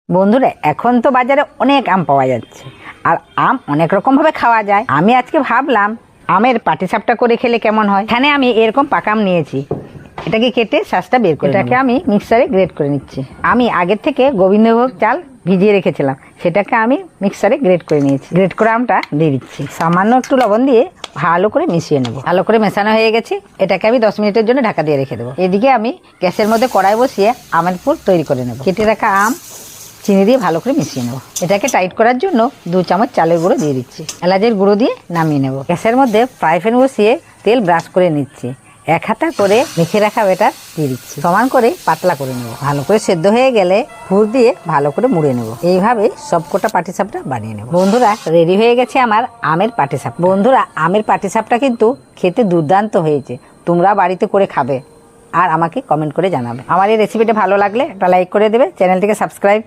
বন্ধুরা, এখন তো বাজারে অনেক আম পাওয়া যাচ্ছে, আর আম অনেক রকমভাবে খাওয়া যায়। আমি আজকে ভাবলাম আমের পাটিসাপটা করে খেলে কেমন হয়। এখানে আমি এরকম পাকা আম নিয়েছি, এটাকে কেটে শাঁসটা বের করে এটাকে আমি মিক্সারে গ্রেট করে নিচ্ছি। আমি আগের থেকে গোবিন্দভোগ চাল ভিজিয়ে রেখেছিলাম, সেটাকে আমি মিক্সারে গ্রেট করে নিয়েছি। গ্রেট করে আমটা দিয়ে দিচ্ছি, সামান্য একটু লবণ দিয়ে ভালো করে মিশিয়ে নেবো। ভালো করে মেশানো হয়ে গেছে, এটাকে আমি 10 মিনিটের জন্য ঢাকা দিয়ে রেখে দেবো। এদিকে আমি গ্যাসের মধ্যে কড়াই বসিয়ে আমের পুর তৈরি করে নেবো। কেটে রাখা আম চিনি দিয়ে ভালো করে মিশিয়ে নেবো। এটাকে টাইট করার জন্য 2 চামচ চালের গুঁড়ো দিয়ে দিচ্ছি। এলাচের গুঁড়ো দিয়ে নামিয়ে নেবো। গ্যাসের মধ্যে ফ্রাই প্যান বসিয়ে তেল ব্রাশ করে নিচ্ছি। 1 হাতা করে মেখে রাখা ব্যাটার দিয়ে দিচ্ছি। সমান করে পাতলা করে নেবো। ভালো করে সেদ্ধ হয়ে গেলে পুর দিয়ে ভালো করে মুড়ে নেবো। এইভাবে সবকটা পাটিসাপটা বানিয়ে নেবো। বন্ধুরা, রেডি হয়ে গেছে আমার আমের পাটিসাপটা। বন্ধুরা, আমের পাটিসাপটা কিন্তু খেতে দুর্দান্ত হয়েছে। তোমরা বাড়িতে করে খাবে আর আমাকে কমেন্ট করে জানাবে। আমার এই রেসিপিটা ভালো লাগলে একটা লাইক করে দেবে, চ্যানেলটিকে সাবস্ক্রাইব